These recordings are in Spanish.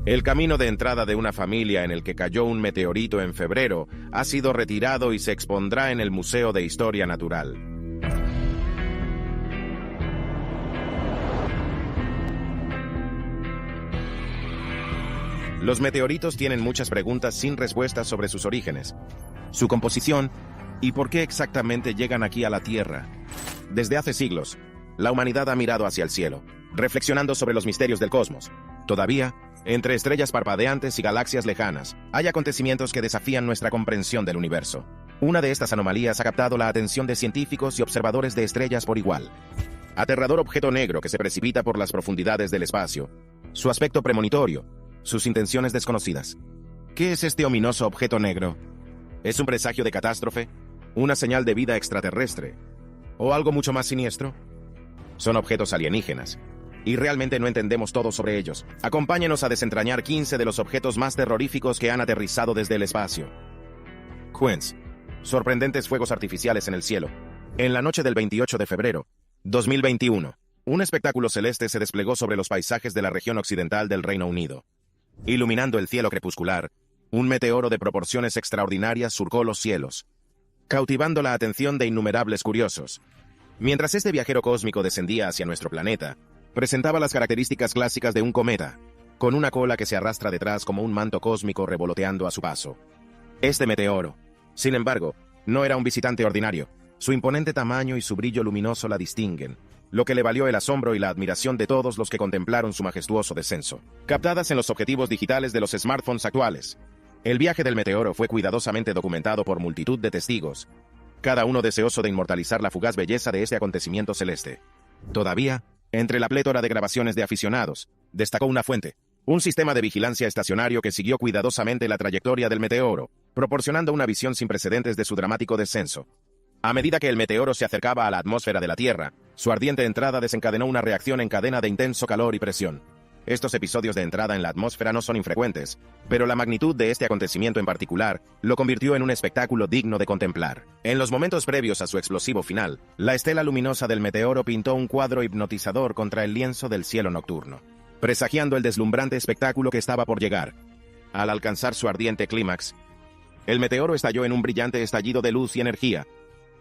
El camino de entrada de una familia en el que cayó un meteorito en febrero ha sido retirado y se expondrá en el Museo de Historia Natural. Los meteoritos tienen muchas preguntas sin respuestas sobre sus orígenes, su composición y por qué exactamente llegan aquí a la Tierra. Desde hace siglos, la humanidad ha mirado hacia el cielo, reflexionando sobre los misterios del cosmos. Todavía, entre estrellas parpadeantes y galaxias lejanas, hay acontecimientos que desafían nuestra comprensión del universo. Una de estas anomalías ha captado la atención de científicos y observadores de estrellas por igual. Aterrador objeto negro que se precipita por las profundidades del espacio. Su aspecto premonitorio, sus intenciones desconocidas. ¿Qué es este ominoso objeto negro? ¿Es un presagio de catástrofe? ¿Una señal de vida extraterrestre? ¿O algo mucho más siniestro? Son objetos alienígenas, y realmente no entendemos todo sobre ellos. Acompáñenos a desentrañar 15 de los objetos más terroríficos que han aterrizado desde el espacio. Queens. Sorprendentes fuegos artificiales en el cielo. En la noche del 28 de febrero, 2021, un espectáculo celeste se desplegó sobre los paisajes de la región occidental del Reino Unido. Iluminando el cielo crepuscular, un meteoro de proporciones extraordinarias surcó los cielos, cautivando la atención de innumerables curiosos. Mientras este viajero cósmico descendía hacia nuestro planeta, presentaba las características clásicas de un cometa, con una cola que se arrastra detrás como un manto cósmico revoloteando a su paso. Este meteoro, sin embargo, no era un visitante ordinario. Su imponente tamaño y su brillo luminoso la distinguen, lo que le valió el asombro y la admiración de todos los que contemplaron su majestuoso descenso. Captadas en los objetivos digitales de los smartphones actuales, el viaje del meteoro fue cuidadosamente documentado por multitud de testigos, cada uno deseoso de inmortalizar la fugaz belleza de este acontecimiento celeste. Todavía, entre la plétora de grabaciones de aficionados, destacó una fuente, un sistema de vigilancia estacionario que siguió cuidadosamente la trayectoria del meteoro, proporcionando una visión sin precedentes de su dramático descenso. A medida que el meteoro se acercaba a la atmósfera de la Tierra, su ardiente entrada desencadenó una reacción en cadena de intenso calor y presión. Estos episodios de entrada en la atmósfera no son infrecuentes, pero la magnitud de este acontecimiento en particular lo convirtió en un espectáculo digno de contemplar. En los momentos previos a su explosivo final, la estela luminosa del meteoro pintó un cuadro hipnotizador contra el lienzo del cielo nocturno, presagiando el deslumbrante espectáculo que estaba por llegar. Al alcanzar su ardiente clímax, el meteoro estalló en un brillante estallido de luz y energía,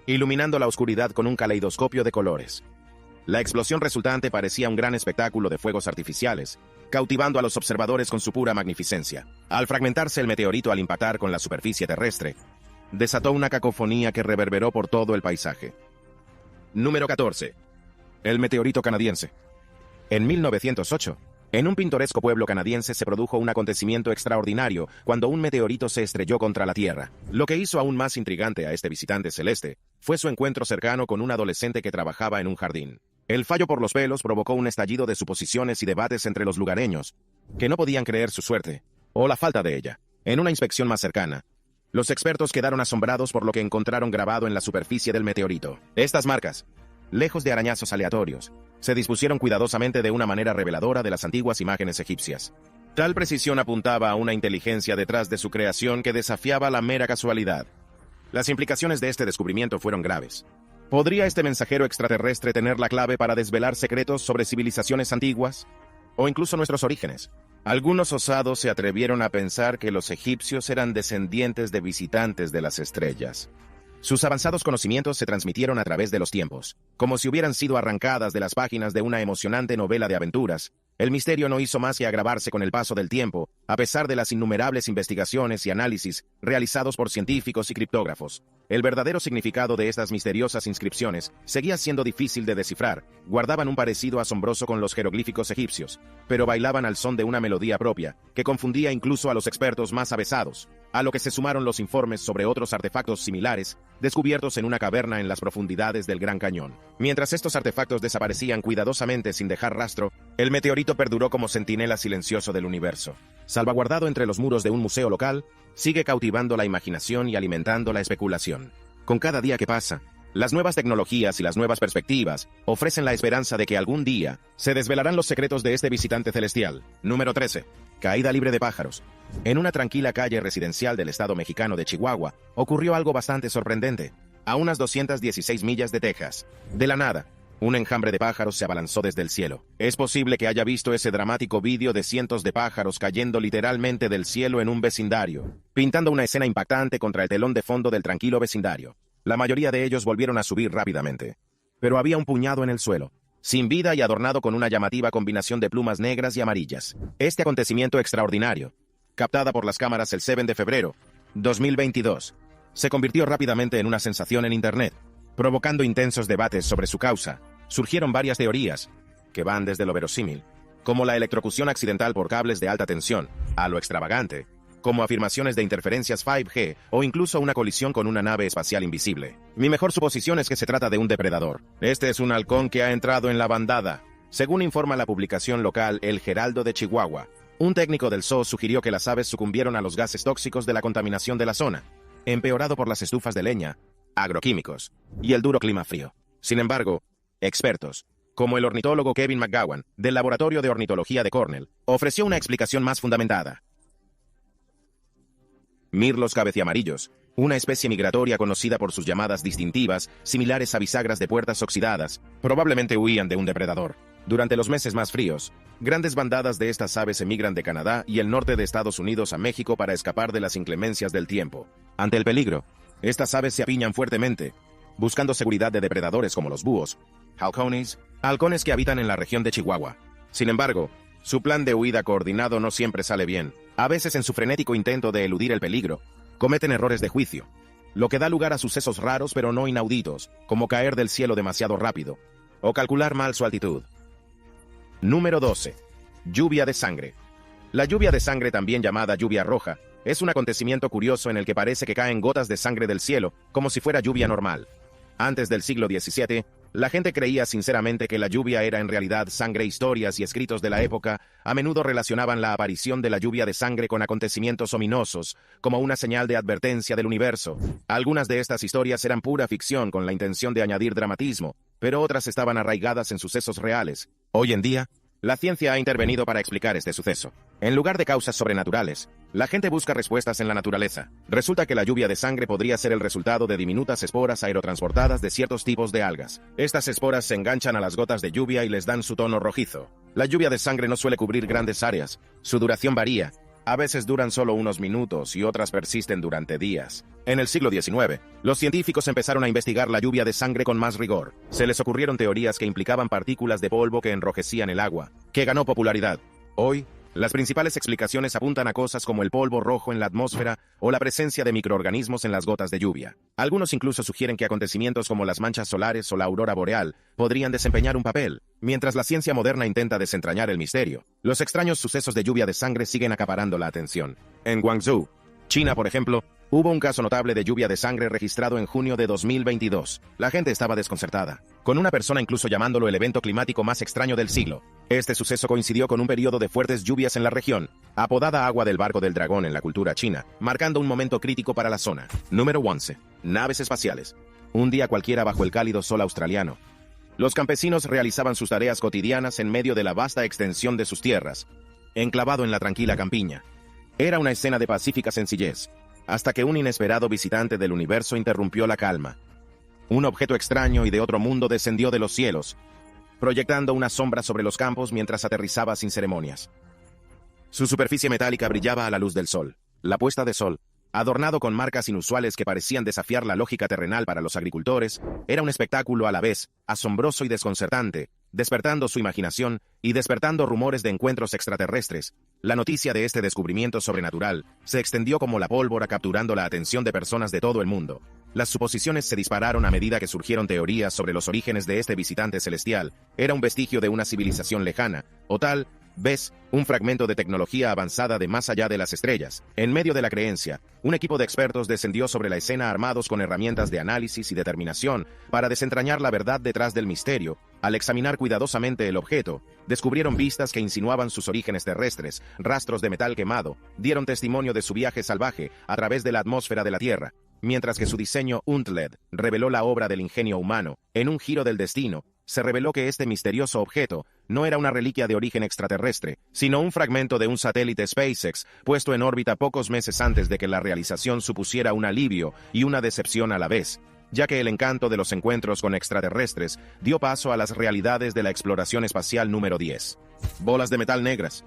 iluminando la oscuridad con un caleidoscopio de colores. La explosión resultante parecía un gran espectáculo de fuegos artificiales, cautivando a los observadores con su pura magnificencia. Al fragmentarse el meteorito al impactar con la superficie terrestre, desató una cacofonía que reverberó por todo el paisaje. Número 14. El meteorito canadiense. En 1908, en un pintoresco pueblo canadiense se produjo un acontecimiento extraordinario cuando un meteorito se estrelló contra la Tierra. Lo que hizo aún más intrigante a este visitante celeste fue su encuentro cercano con un adolescente que trabajaba en un jardín. El fallo por los pelos provocó un estallido de suposiciones y debates entre los lugareños, que no podían creer su suerte, o la falta de ella. En una inspección más cercana, los expertos quedaron asombrados por lo que encontraron grabado en la superficie del meteorito. Estas marcas, lejos de arañazos aleatorios, se dispusieron cuidadosamente de una manera reveladora de las antiguas imágenes egipcias. Tal precisión apuntaba a una inteligencia detrás de su creación que desafiaba la mera casualidad. Las implicaciones de este descubrimiento fueron graves. ¿Podría este mensajero extraterrestre tener la clave para desvelar secretos sobre civilizaciones antiguas? ¿O incluso nuestros orígenes? Algunos osados se atrevieron a pensar que los egipcios eran descendientes de visitantes de las estrellas. Sus avanzados conocimientos se transmitieron a través de los tiempos, como si hubieran sido arrancadas de las páginas de una emocionante novela de aventuras. El misterio no hizo más que agravarse con el paso del tiempo, a pesar de las innumerables investigaciones y análisis realizados por científicos y criptógrafos. El verdadero significado de estas misteriosas inscripciones seguía siendo difícil de descifrar. Guardaban un parecido asombroso con los jeroglíficos egipcios, pero bailaban al son de una melodía propia, que confundía incluso a los expertos más avesados, a lo que se sumaron los informes sobre otros artefactos similares, descubiertos en una caverna en las profundidades del Gran Cañón. Mientras estos artefactos desaparecían cuidadosamente sin dejar rastro, el meteorito perduró como centinela silencioso del universo. Salvaguardado entre los muros de un museo local, sigue cautivando la imaginación y alimentando la especulación. Con cada día que pasa, las nuevas tecnologías y las nuevas perspectivas ofrecen la esperanza de que algún día se desvelarán los secretos de este visitante celestial. Número 13. Caída libre de pájaros. En una tranquila calle residencial del estado mexicano de Chihuahua, ocurrió algo bastante sorprendente. A unas 216 millas de Texas, de la nada, Un enjambre de pájaros se abalanzó desde el cielo. Es posible que haya visto ese dramático vídeo de cientos de pájaros cayendo literalmente del cielo en un vecindario, pintando una escena impactante contra el telón de fondo del tranquilo vecindario. La mayoría de ellos volvieron a subir rápidamente. Pero había un puñado en el suelo, sin vida y adornado con una llamativa combinación de plumas negras y amarillas. Este acontecimiento extraordinario, captada por las cámaras el 7 de febrero, 2022, se convirtió rápidamente en una sensación en Internet, provocando intensos debates sobre su causa. Surgieron varias teorías, que van desde lo verosímil, como la electrocución accidental por cables de alta tensión, a lo extravagante, como afirmaciones de interferencias 5G o incluso una colisión con una nave espacial invisible. Mi mejor suposición es que se trata de un depredador. Este es un halcón que ha entrado en la bandada, según informa la publicación local El Heraldo de Chihuahua. Un técnico del zoo sugirió que las aves sucumbieron a los gases tóxicos de la contaminación de la zona, empeorado por las estufas de leña, agroquímicos y el duro clima frío. Sin embargo, expertos, como el ornitólogo Kevin McGowan, del Laboratorio de Ornitología de Cornell, ofreció una explicación más fundamentada. Mirlos cabeciamarillos, una especie migratoria conocida por sus llamadas distintivas, similares a bisagras de puertas oxidadas, probablemente huían de un depredador. Durante los meses más fríos, grandes bandadas de estas aves emigran de Canadá y el norte de Estados Unidos a México para escapar de las inclemencias del tiempo. Ante el peligro, estas aves se apiñan fuertemente, buscando seguridad de depredadores como los búhos, halcones que habitan en la región de Chihuahua. Sin embargo, su plan de huida coordinado no siempre sale bien. A veces, en su frenético intento de eludir el peligro, cometen errores de juicio, lo que da lugar a sucesos raros pero no inauditos, como caer del cielo demasiado rápido, o calcular mal su altitud. Número 12. Lluvia de sangre. La lluvia de sangre, también llamada lluvia roja, es un acontecimiento curioso en el que parece que caen gotas de sangre del cielo, como si fuera lluvia normal. Antes del siglo XVII, la gente creía sinceramente que la lluvia era en realidad sangre. Historias y escritos de la época a menudo relacionaban la aparición de la lluvia de sangre con acontecimientos ominosos, como una señal de advertencia del universo. Algunas de estas historias eran pura ficción con la intención de añadir dramatismo, pero otras estaban arraigadas en sucesos reales. Hoy en día, la ciencia ha intervenido para explicar este suceso. En lugar de causas sobrenaturales, la gente busca respuestas en la naturaleza. Resulta que la lluvia de sangre podría ser el resultado de diminutas esporas aerotransportadas de ciertos tipos de algas. Estas esporas se enganchan a las gotas de lluvia y les dan su tono rojizo. La lluvia de sangre no suele cubrir grandes áreas. Su duración varía. A veces duran solo unos minutos y otras persisten durante días. En el siglo XIX, los científicos empezaron a investigar la lluvia de sangre con más rigor. Se les ocurrieron teorías que implicaban partículas de polvo que enrojecían el agua, que ganó popularidad. Hoy, las principales explicaciones apuntan a cosas como el polvo rojo en la atmósfera o la presencia de microorganismos en las gotas de lluvia. Algunos incluso sugieren que acontecimientos como las manchas solares o la aurora boreal podrían desempeñar un papel. Mientras la ciencia moderna intenta desentrañar el misterio, los extraños sucesos de lluvia de sangre siguen acaparando la atención. En Guangzhou, China, por ejemplo, hubo un caso notable de lluvia de sangre registrado en junio de 2022. La gente estaba desconcertada, con una persona incluso llamándolo el evento climático más extraño del siglo. Este suceso coincidió con un periodo de fuertes lluvias en la región, apodada Agua del Barco del Dragón en la cultura china, marcando un momento crítico para la zona. Número 11. Naves espaciales. Un día cualquiera bajo el cálido sol australiano, los campesinos realizaban sus tareas cotidianas en medio de la vasta extensión de sus tierras, enclavado en la tranquila campiña. Era una escena de pacífica sencillez, hasta que un inesperado visitante del universo interrumpió la calma. Un objeto extraño y de otro mundo descendió de los cielos, proyectando una sombra sobre los campos mientras aterrizaba sin ceremonias. Su superficie metálica brillaba a la luz del sol. La puesta de sol, adornado con marcas inusuales que parecían desafiar la lógica terrenal para los agricultores, era un espectáculo a la vez asombroso y desconcertante, despertando su imaginación y despertando rumores de encuentros extraterrestres. La noticia de este descubrimiento sobrenatural se extendió como la pólvora, capturando la atención de personas de todo el mundo. Las suposiciones se dispararon a medida que surgieron teorías sobre los orígenes de este visitante celestial. Era un vestigio de una civilización lejana, o tal vez un fragmento de tecnología avanzada de más allá de las estrellas. En medio de la creencia, un equipo de expertos descendió sobre la escena armados con herramientas de análisis y determinación para desentrañar la verdad detrás del misterio. Al examinar cuidadosamente el objeto, descubrieron pistas que insinuaban sus orígenes terrestres, rastros de metal quemado, dieron testimonio de su viaje salvaje a través de la atmósfera de la Tierra, mientras que su diseño Untled reveló la obra del ingenio humano. En un giro del destino, se reveló que este misterioso objeto no era una reliquia de origen extraterrestre, sino un fragmento de un satélite SpaceX puesto en órbita pocos meses antes de que la realización supusiera un alivio y una decepción a la vez. ya que el encanto de los encuentros con extraterrestres dio paso a las realidades de la exploración espacial número 10. Bolas de metal negras.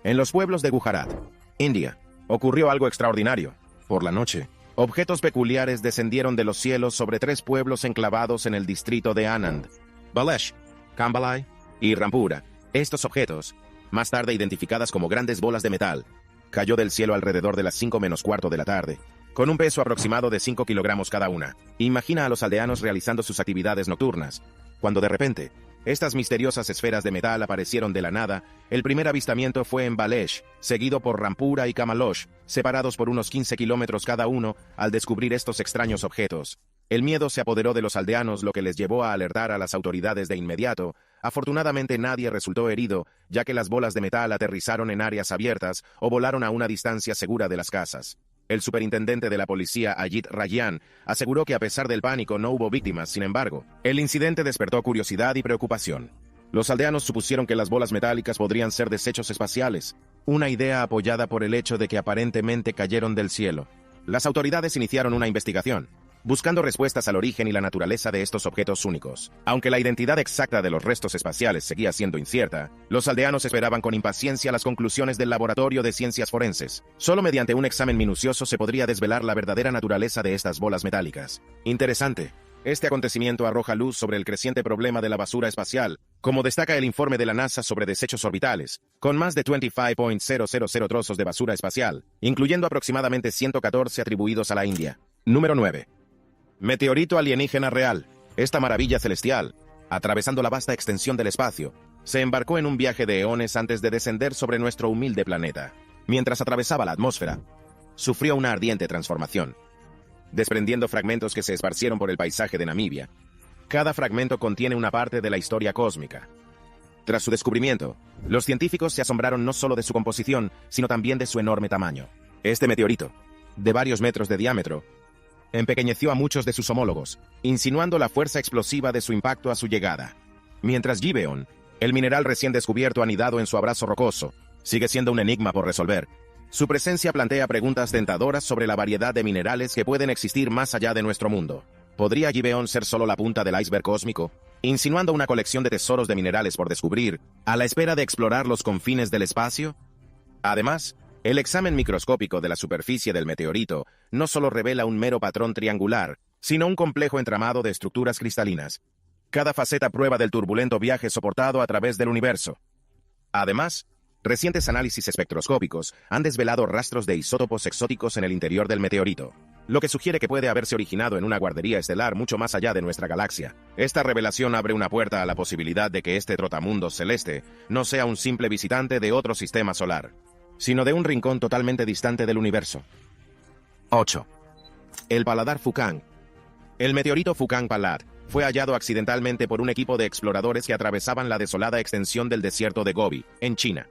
En los pueblos de Gujarat, India, ocurrió algo extraordinario. Por la noche, objetos peculiares descendieron de los cielos sobre 3 pueblos enclavados en el distrito de Anand, Balesh, Kambalai y Rampura. Estos objetos, más tarde identificadas como grandes bolas de metal, cayó del cielo alrededor de las 5:15 de la tarde, con un peso aproximado de 5 kilogramos cada una. Imagina a los aldeanos realizando sus actividades nocturnas, cuando de repente, estas misteriosas esferas de metal aparecieron de la nada. El primer avistamiento fue en Balesh, seguido por Rampura y Kamalosh, separados por unos 15 kilómetros cada uno. Al descubrir estos extraños objetos, el miedo se apoderó de los aldeanos, lo que les llevó a alertar a las autoridades de inmediato. Afortunadamente nadie resultó herido, ya que las bolas de metal aterrizaron en áreas abiertas o volaron a una distancia segura de las casas. El superintendente de la policía, Ajit Rayan, aseguró que a pesar del pánico no hubo víctimas. Sin embargo, el incidente despertó curiosidad y preocupación. Los aldeanos supusieron que las bolas metálicas podrían ser desechos espaciales, una idea apoyada por el hecho de que aparentemente cayeron del cielo. Las autoridades iniciaron una investigación, buscando respuestas al origen y la naturaleza de estos objetos únicos. Aunque la identidad exacta de los restos espaciales seguía siendo incierta, los aldeanos esperaban con impaciencia las conclusiones del Laboratorio de Ciencias Forenses. Solo mediante un examen minucioso se podría desvelar la verdadera naturaleza de estas bolas metálicas. Interesante. Este acontecimiento arroja luz sobre el creciente problema de la basura espacial, como destaca el informe de la NASA sobre desechos orbitales, con más de 25.000 trozos de basura espacial, incluyendo aproximadamente 114 atribuidos a la India. Número 9. Meteorito alienígena real. Esta maravilla celestial, atravesando la vasta extensión del espacio, se embarcó en un viaje de eones antes de descender sobre nuestro humilde planeta. Mientras atravesaba la atmósfera, sufrió una ardiente transformación, desprendiendo fragmentos que se esparcieron por el paisaje de Namibia. Cada fragmento contiene una parte de la historia cósmica. Tras su descubrimiento, los científicos se asombraron no solo de su composición, sino también de su enorme tamaño. Este meteorito, de varios metros de diámetro, empequeñeció a muchos de sus homólogos, insinuando la fuerza explosiva de su impacto a su llegada. Mientras Gibeon, el mineral recién descubierto anidado en su abrazo rocoso, sigue siendo un enigma por resolver, su presencia plantea preguntas tentadoras sobre la variedad de minerales que pueden existir más allá de nuestro mundo. ¿Podría Gibeon ser solo la punta del iceberg cósmico, insinuando una colección de tesoros de minerales por descubrir, a la espera de explorar los confines del espacio? Además, el examen microscópico de la superficie del meteorito no solo revela un mero patrón triangular, sino un complejo entramado de estructuras cristalinas. Cada faceta prueba del turbulento viaje soportado a través del universo. Además, recientes análisis espectroscópicos han desvelado rastros de isótopos exóticos en el interior del meteorito, lo que sugiere que puede haberse originado en una guardería estelar mucho más allá de nuestra galaxia. Esta revelación abre una puerta a la posibilidad de que este trotamundos celeste no sea un simple visitante de otro sistema solar, sino de un rincón totalmente distante del universo. 8. El paladar Fucang. El meteorito Fucang Palad fue hallado accidentalmente por un equipo de exploradores que atravesaban la desolada extensión del desierto de Gobi, en China.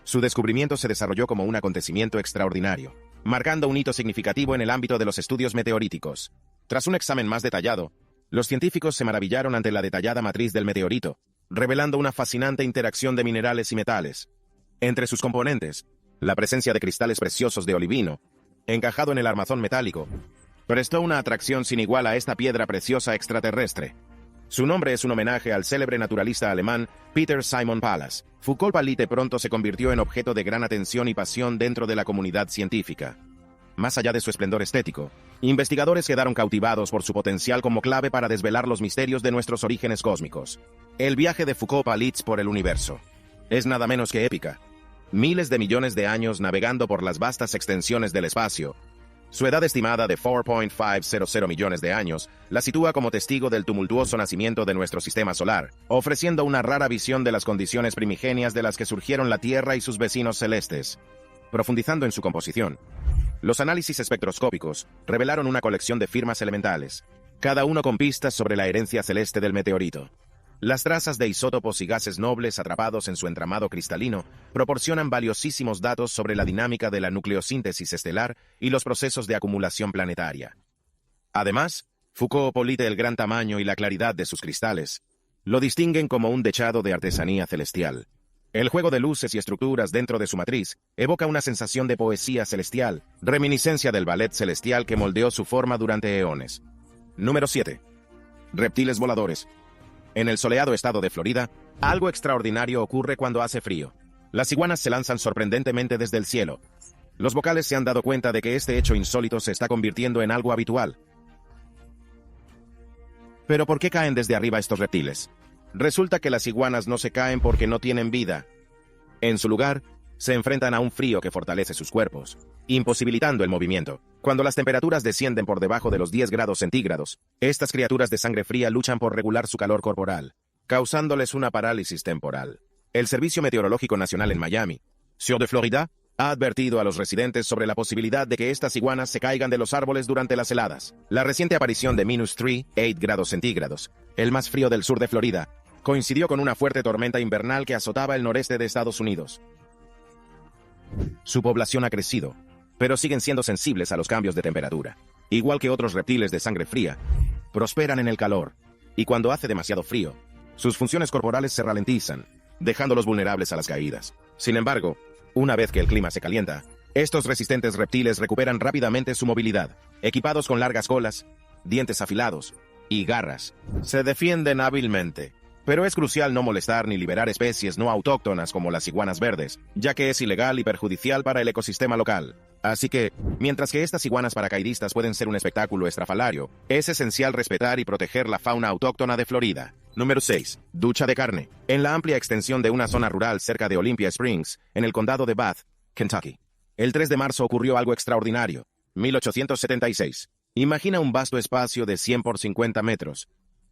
Su descubrimiento se desarrolló como un acontecimiento extraordinario, marcando un hito significativo en el ámbito de los estudios meteoríticos. Tras un examen más detallado, los científicos se maravillaron ante la detallada matriz del meteorito, revelando una fascinante interacción de minerales y metales. Entre sus componentes, la presencia de cristales preciosos de olivino, encajado en el armazón metálico, prestó una atracción sin igual a esta piedra preciosa extraterrestre. Su nombre es un homenaje al célebre naturalista alemán Peter Simon Pallas. Foucault-Palite pronto se convirtió en objeto de gran atención y pasión dentro de la comunidad científica. Más allá de su esplendor estético, investigadores quedaron cautivados por su potencial como clave para desvelar los misterios de nuestros orígenes cósmicos. El viaje de Foucault-Palite por el universo es nada menos que épica. Miles de millones de años navegando por las vastas extensiones del espacio. Su edad estimada de 4.500 millones de años la sitúa como testigo del tumultuoso nacimiento de nuestro sistema solar, ofreciendo una rara visión de las condiciones primigenias de las que surgieron la Tierra y sus vecinos celestes. Profundizando en su composición, los análisis espectroscópicos revelaron una colección de firmas elementales, cada uno con pistas sobre la herencia celeste del meteorito. Las trazas de isótopos y gases nobles atrapados en su entramado cristalino proporcionan valiosísimos datos sobre la dinámica de la nucleosíntesis estelar y los procesos de acumulación planetaria. Además, Foucault-Palite, el gran tamaño y la claridad de sus cristales lo distinguen como un dechado de artesanía celestial. El juego de luces y estructuras dentro de su matriz evoca una sensación de poesía celestial, reminiscencia del ballet celestial que moldeó su forma durante eones. Número 7. Reptiles voladores. En el soleado estado de Florida, algo extraordinario ocurre cuando hace frío. Las iguanas se lanzan sorprendentemente desde el cielo. Los vocales se han dado cuenta de que este hecho insólito se está convirtiendo en algo habitual. ¿Pero por qué caen desde arriba estos reptiles? Resulta que las iguanas no se caen porque no tienen vida. En su lugar, se enfrentan a un frío que fortalece sus cuerpos, imposibilitando el movimiento. Cuando las temperaturas descienden por debajo de los 10 grados centígrados, estas criaturas de sangre fría luchan por regular su calor corporal, causándoles una parálisis temporal. El Servicio Meteorológico Nacional en Miami, Sur de Florida, ha advertido a los residentes sobre la posibilidad de que estas iguanas se caigan de los árboles durante las heladas. La reciente aparición de -8 grados centígrados, el más frío del sur de Florida, coincidió con una fuerte tormenta invernal que azotaba el noreste de Estados Unidos. Su población ha crecido, pero siguen siendo sensibles a los cambios de temperatura. Igual que otros reptiles de sangre fría, prosperan en el calor, y cuando hace demasiado frío, sus funciones corporales se ralentizan, dejándolos vulnerables a las caídas. Sin embargo, una vez que el clima se calienta, estos resistentes reptiles recuperan rápidamente su movilidad. Equipados con largas colas, dientes afilados y garras, se defienden hábilmente. Pero es crucial no molestar ni liberar especies no autóctonas como las iguanas verdes, ya que es ilegal y perjudicial para el ecosistema local. Así que, mientras que estas iguanas paracaidistas pueden ser un espectáculo estrafalario, es esencial respetar y proteger la fauna autóctona de Florida. Número 6. Ducha de carne. En la amplia extensión de una zona rural cerca de Olympia Springs, en el condado de Bath, Kentucky, el 3 de marzo ocurrió algo extraordinario. 1876. Imagina un vasto espacio de 100 por 50 metros,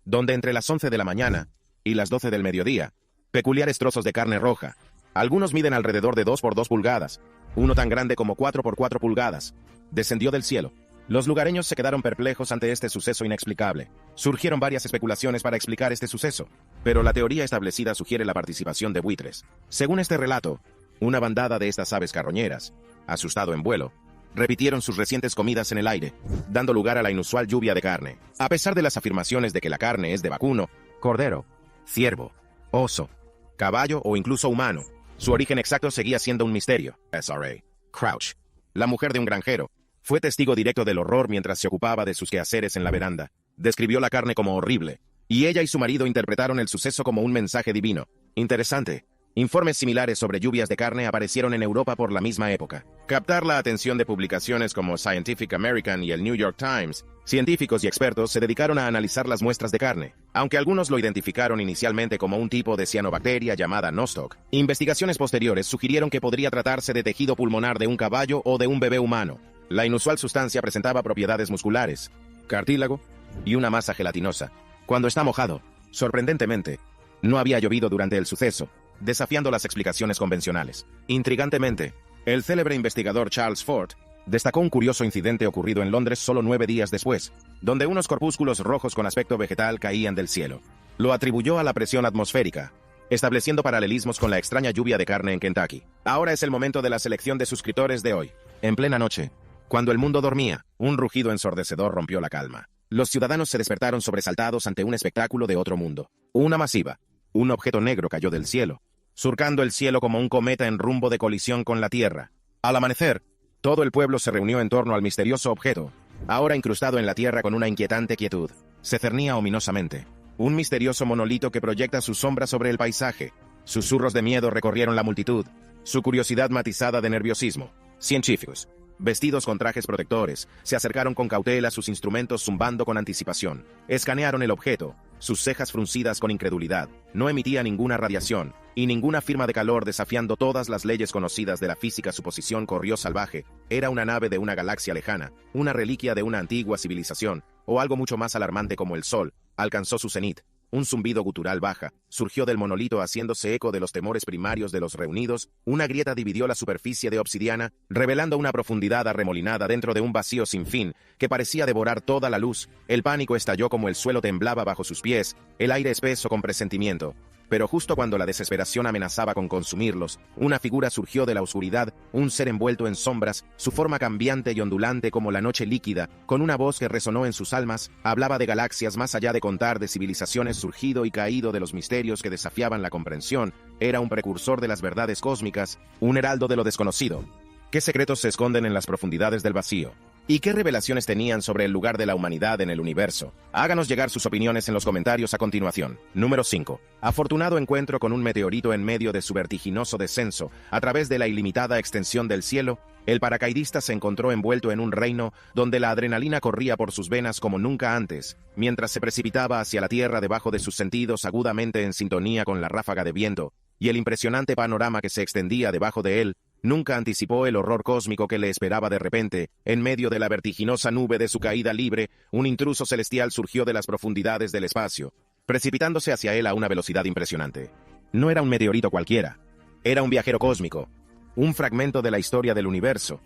donde entre las 11 de la mañana y las 12 del mediodía, peculiares trozos de carne roja, algunos miden alrededor de 2 por 2 pulgadas, uno tan grande como 4 por 4 pulgadas, descendió del cielo. Los lugareños se quedaron perplejos ante este suceso inexplicable. Surgieron varias especulaciones para explicar este suceso, pero la teoría establecida sugiere la participación de buitres. Según este relato, una bandada de estas aves carroñeras, asustado en vuelo, repitieron sus recientes comidas en el aire, dando lugar a la inusual lluvia de carne. A pesar de las afirmaciones de que la carne es de vacuno, cordero, ciervo, oso, caballo o incluso humano, su origen exacto seguía siendo un misterio. S.R.A. Crouch, la mujer de un granjero, fue testigo directo del horror mientras se ocupaba de sus quehaceres en la veranda. Describió la carne como horrible, y ella y su marido interpretaron el suceso como un mensaje divino. Interesante. Informes similares sobre lluvias de carne aparecieron en Europa por la misma época. Captar la atención de publicaciones como Scientific American y el New York Times, científicos y expertos se dedicaron a analizar las muestras de carne. Aunque algunos lo identificaron inicialmente como un tipo de cianobacteria llamada Nostoc, investigaciones posteriores sugirieron que podría tratarse de tejido pulmonar de un caballo o de un bebé humano. La inusual sustancia presentaba propiedades musculares, cartílago y una masa gelatinosa. Cuando está mojado, sorprendentemente, no había llovido durante el suceso, desafiando las explicaciones convencionales. Intrigantemente, el célebre investigador Charles Ford destacó un curioso incidente ocurrido en Londres solo 9 días después, donde unos corpúsculos rojos con aspecto vegetal caían del cielo. Lo atribuyó a la presión atmosférica, estableciendo paralelismos con la extraña lluvia de carne en Kentucky. Ahora es el momento de la selección de suscriptores de hoy. En plena noche, cuando el mundo dormía, un rugido ensordecedor rompió la calma. Los ciudadanos se despertaron sobresaltados ante un espectáculo de otro mundo. Una masiva, un objeto negro cayó del cielo, surcando el cielo como un cometa en rumbo de colisión con la Tierra. Al amanecer, todo el pueblo se reunió en torno al misterioso objeto, ahora incrustado en la Tierra con una inquietante quietud. Se cernía ominosamente, un misterioso monolito que proyecta su sombra sobre el paisaje. Susurros de miedo recorrieron la multitud, su curiosidad matizada de nerviosismo. Científicos, vestidos con trajes protectores, se acercaron con cautela a sus instrumentos zumbando con anticipación. Escanearon el objeto, sus cejas fruncidas con incredulidad. No emitía ninguna radiación, y ninguna firma de calor desafiando todas las leyes conocidas de la física. Su posición corrió salvaje. Era una nave de una galaxia lejana, una reliquia de una antigua civilización, o algo mucho más alarmante como el Sol. Alcanzó su cenit. Un zumbido gutural baja surgió del monolito haciéndose eco de los temores primarios de los reunidos. Una grieta dividió la superficie de obsidiana, revelando una profundidad arremolinada dentro de un vacío sin fin que parecía devorar toda la luz. El pánico estalló como el suelo temblaba bajo sus pies, el aire espeso con presentimiento. Pero justo cuando la desesperación amenazaba con consumirlos, una figura surgió de la oscuridad, un ser envuelto en sombras, su forma cambiante y ondulante como la noche líquida, con una voz que resonó en sus almas, hablaba de galaxias más allá de contar, de civilizaciones surgido y caído, de los misterios que desafiaban la comprensión. Era un precursor de las verdades cósmicas, un heraldo de lo desconocido. ¿Qué secretos se esconden en las profundidades del vacío? ¿Y qué revelaciones tenían sobre el lugar de la humanidad en el universo? Háganos llegar sus opiniones en los comentarios a continuación. Número 5. Afortunado encuentro con un meteorito en medio de su vertiginoso descenso a través de la ilimitada extensión del cielo. El paracaidista se encontró envuelto en un reino donde la adrenalina corría por sus venas como nunca antes, mientras se precipitaba hacia la tierra debajo de sus sentidos agudamente en sintonía con la ráfaga de viento, y el impresionante panorama que se extendía debajo de él. Nunca anticipó el horror cósmico que le esperaba de repente. En medio de la vertiginosa nube de su caída libre, un intruso celestial surgió de las profundidades del espacio, precipitándose hacia él a una velocidad impresionante. No era un meteorito cualquiera. Era un viajero cósmico, un fragmento de la historia del universo,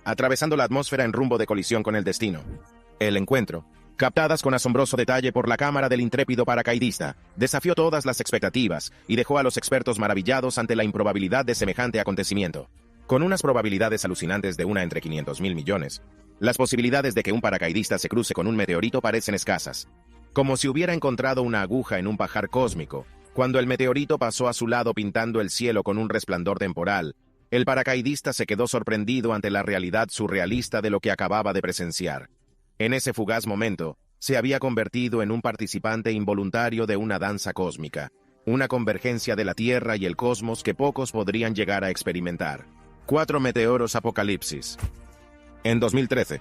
atravesando la atmósfera en rumbo de colisión con el destino. El encuentro, captadas con asombroso detalle por la cámara del intrépido paracaidista, desafió todas las expectativas y dejó a los expertos maravillados ante la improbabilidad de semejante acontecimiento. Con unas probabilidades alucinantes de una entre 500.000 millones, las posibilidades de que un paracaidista se cruce con un meteorito parecen escasas. Como si hubiera encontrado una aguja en un pajar cósmico, cuando el meteorito pasó a su lado pintando el cielo con un resplandor temporal, el paracaidista se quedó sorprendido ante la realidad surrealista de lo que acababa de presenciar. En ese fugaz momento, se había convertido en un participante involuntario de una danza cósmica, una convergencia de la Tierra y el cosmos que pocos podrían llegar a experimentar. 4 meteoros apocalipsis. En 2013,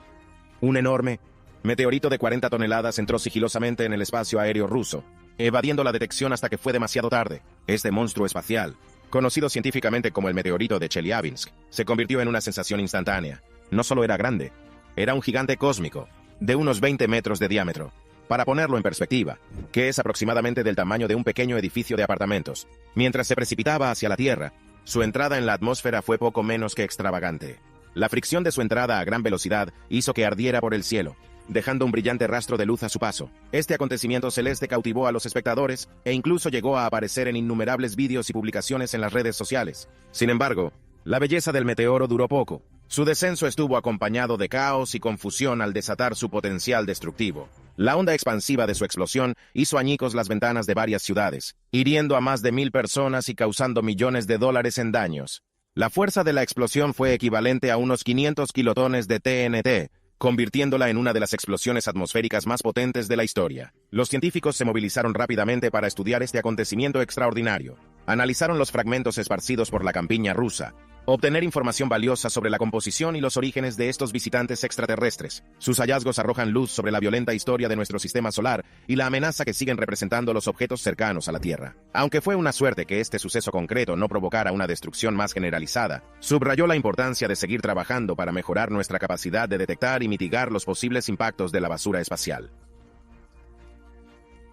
un enorme meteorito de 40 toneladas entró sigilosamente en el espacio aéreo ruso, evadiendo la detección hasta que fue demasiado tarde. Este monstruo espacial, conocido científicamente como el meteorito de Chelyabinsk, se convirtió en una sensación instantánea. No solo era grande, era un gigante cósmico, de unos 20 metros de diámetro. Para ponerlo en perspectiva, que es aproximadamente del tamaño de un pequeño edificio de apartamentos. Mientras se precipitaba hacia la Tierra, su entrada en la atmósfera fue poco menos que extravagante. La fricción de su entrada a gran velocidad hizo que ardiera por el cielo, dejando un brillante rastro de luz a su paso. Este acontecimiento celeste cautivó a los espectadores e incluso llegó a aparecer en innumerables vídeos y publicaciones en las redes sociales. Sin embargo, la belleza del meteoro duró poco. Su descenso estuvo acompañado de caos y confusión al desatar su potencial destructivo. La onda expansiva de su explosión hizo añicos las ventanas de varias ciudades, hiriendo a más de 1.000 personas y causando millones de dólares en daños. La fuerza de la explosión fue equivalente a unos 500 kilotones de TNT, convirtiéndola en una de las explosiones atmosféricas más potentes de la historia. Los científicos se movilizaron rápidamente para estudiar este acontecimiento extraordinario. Analizaron los fragmentos esparcidos por la campiña rusa, obtener información valiosa sobre la composición y los orígenes de estos visitantes extraterrestres. Sus hallazgos arrojan luz sobre la violenta historia de nuestro sistema solar y la amenaza que siguen representando los objetos cercanos a la Tierra. Aunque fue una suerte que este suceso concreto no provocara una destrucción más generalizada, subrayó la importancia de seguir trabajando para mejorar nuestra capacidad de detectar y mitigar los posibles impactos de la basura espacial.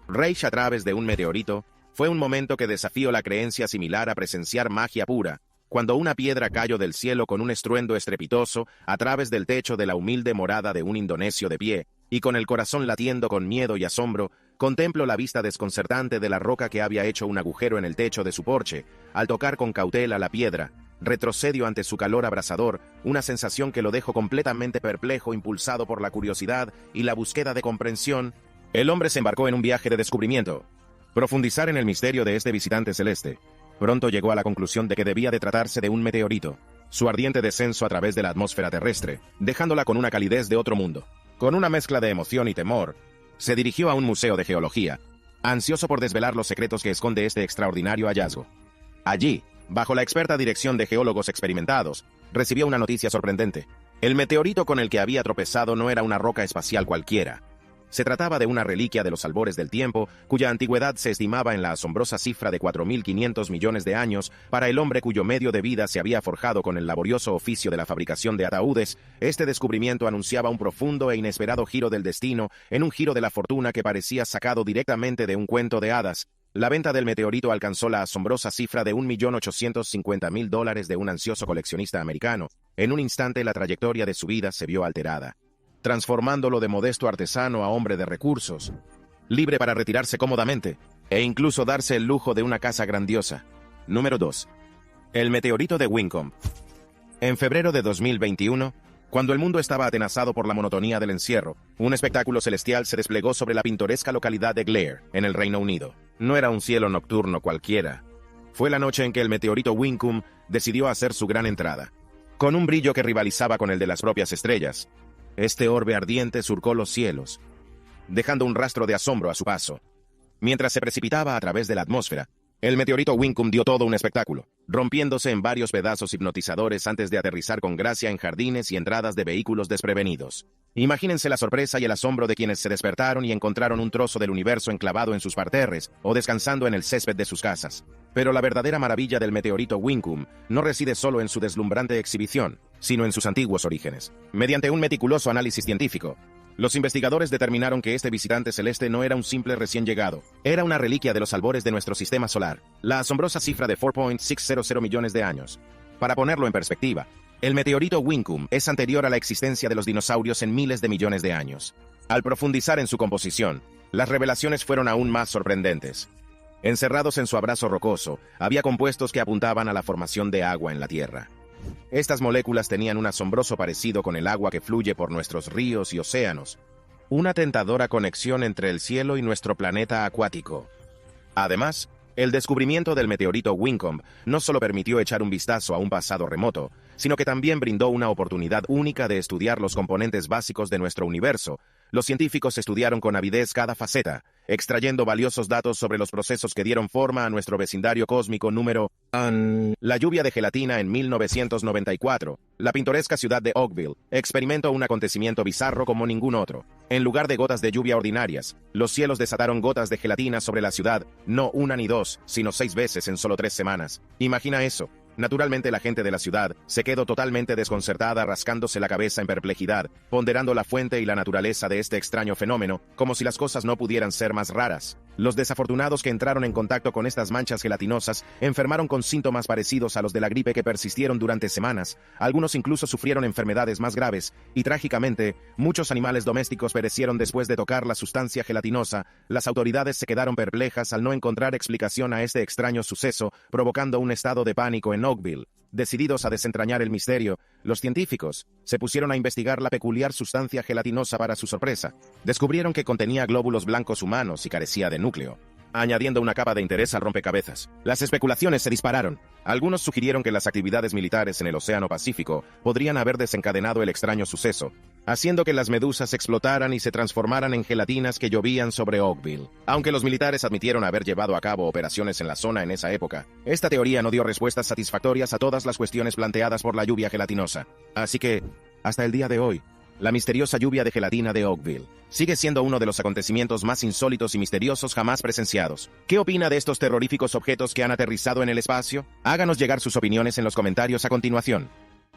Reich a través de un meteorito fue un momento que desafió la creencia similar a presenciar magia pura, cuando una piedra cayó del cielo con un estruendo estrepitoso a través del techo de la humilde morada de un indonesio de pie, y con el corazón latiendo con miedo y asombro, contemplo la vista desconcertante de la roca que había hecho un agujero en el techo de su porche. Al tocar con cautela la piedra, retrocedió ante su calor abrasador, una sensación que lo dejó completamente perplejo, impulsado por la curiosidad y la búsqueda de comprensión. El hombre se embarcó en un viaje de descubrimiento, profundizar en el misterio de este visitante celeste. Pronto llegó a la conclusión de que debía de tratarse de un meteorito. Su ardiente descenso a través de la atmósfera terrestre, dejándola con una calidez de otro mundo. Con una mezcla de emoción y temor, se dirigió a un museo de geología, ansioso por desvelar los secretos que esconde este extraordinario hallazgo. Allí, bajo la experta dirección de geólogos experimentados, recibió una noticia sorprendente. El meteorito con el que había tropezado no era una roca espacial cualquiera. Se trataba de una reliquia de los albores del tiempo, cuya antigüedad se estimaba en la asombrosa cifra de 4.500 millones de años. Para el hombre cuyo medio de vida se había forjado con el laborioso oficio de la fabricación de ataúdes, este descubrimiento anunciaba un profundo e inesperado giro del destino, en un giro de la fortuna que parecía sacado directamente de un cuento de hadas. La venta del meteorito alcanzó la asombrosa cifra de $1.850.000 de un ansioso coleccionista americano. En un instante la trayectoria de su vida se vio alterada, transformándolo de modesto artesano a hombre de recursos, libre para retirarse cómodamente, e incluso darse el lujo de una casa grandiosa. Número 2. El meteorito de Wycombe. En febrero de 2021, cuando el mundo estaba atenazado por la monotonía del encierro, un espectáculo celestial se desplegó sobre la pintoresca localidad de Clare, en el Reino Unido. No era un cielo nocturno cualquiera. Fue la noche en que el meteorito Wycombe decidió hacer su gran entrada. Con un brillo que rivalizaba con el de las propias estrellas, Este orbe ardiente surcó los cielos, dejando un rastro de asombro a su paso. Mientras se precipitaba a través de la atmósfera, el meteorito Winkum dio todo un espectáculo, rompiéndose en varios pedazos hipnotizadores antes de aterrizar con gracia en jardines y entradas de vehículos desprevenidos. Imagínense la sorpresa y el asombro de quienes se despertaron y encontraron un trozo del universo enclavado en sus parterres o descansando en el césped de sus casas. Pero la verdadera maravilla del meteorito Winkum no reside solo en su deslumbrante exhibición, sino en sus antiguos orígenes. Mediante un meticuloso análisis científico, los investigadores determinaron que este visitante celeste no era un simple recién llegado, era una reliquia de los albores de nuestro sistema solar, la asombrosa cifra de 4.600 millones de años. Para ponerlo en perspectiva, el meteorito Winkum es anterior a la existencia de los dinosaurios en miles de millones de años. Al profundizar en su composición, las revelaciones fueron aún más sorprendentes. Encerrados en su abrazo rocoso, había compuestos que apuntaban a la formación de agua en la Tierra. Estas moléculas tenían un asombroso parecido con el agua que fluye por nuestros ríos y océanos, una tentadora conexión entre el cielo y nuestro planeta acuático. Además, el descubrimiento del meteorito Winkum no solo permitió echar un vistazo a un pasado remoto, sino que también brindó una oportunidad única de estudiar los componentes básicos de nuestro universo. Los científicos estudiaron con avidez cada faceta, extrayendo valiosos datos sobre los procesos que dieron forma a nuestro vecindario cósmico número 1. La lluvia de gelatina en 1994. La pintoresca ciudad de Oakville experimentó un acontecimiento bizarro como ningún otro. En lugar de gotas de lluvia ordinarias, los cielos desataron gotas de gelatina sobre la ciudad, no una ni dos, sino 6 veces en solo 3 semanas. Imagina eso. Naturalmente la gente de la ciudad se quedó totalmente desconcertada, rascándose la cabeza en perplejidad, ponderando la fuente y la naturaleza de este extraño fenómeno, como si las cosas no pudieran ser más raras. Los desafortunados que entraron en contacto con estas manchas gelatinosas enfermaron con síntomas parecidos a los de la gripe que persistieron durante semanas. Algunos incluso sufrieron enfermedades más graves, y trágicamente, muchos animales domésticos perecieron después de tocar la sustancia gelatinosa. Las autoridades se quedaron perplejas al no encontrar explicación a este extraño suceso, provocando un estado de pánico en Oakville. Decididos a desentrañar el misterio, los científicos se pusieron a investigar la peculiar sustancia gelatinosa. Para su sorpresa, descubrieron que contenía glóbulos blancos humanos y carecía de núcleo, añadiendo una capa de interés al rompecabezas. Las especulaciones se dispararon. Algunos sugirieron que las actividades militares en el Océano Pacífico podrían haber desencadenado el extraño suceso, haciendo que las medusas explotaran y se transformaran en gelatinas que llovían sobre Oakville. Aunque los militares admitieron haber llevado a cabo operaciones en la zona en esa época, esta teoría no dio respuestas satisfactorias a todas las cuestiones planteadas por la lluvia gelatinosa. Así que, hasta el día de hoy, la misteriosa lluvia de gelatina de Oakville sigue siendo uno de los acontecimientos más insólitos y misteriosos jamás presenciados. ¿Qué opina de estos terroríficos objetos que han aterrizado en el espacio? Háganos llegar sus opiniones en los comentarios a continuación.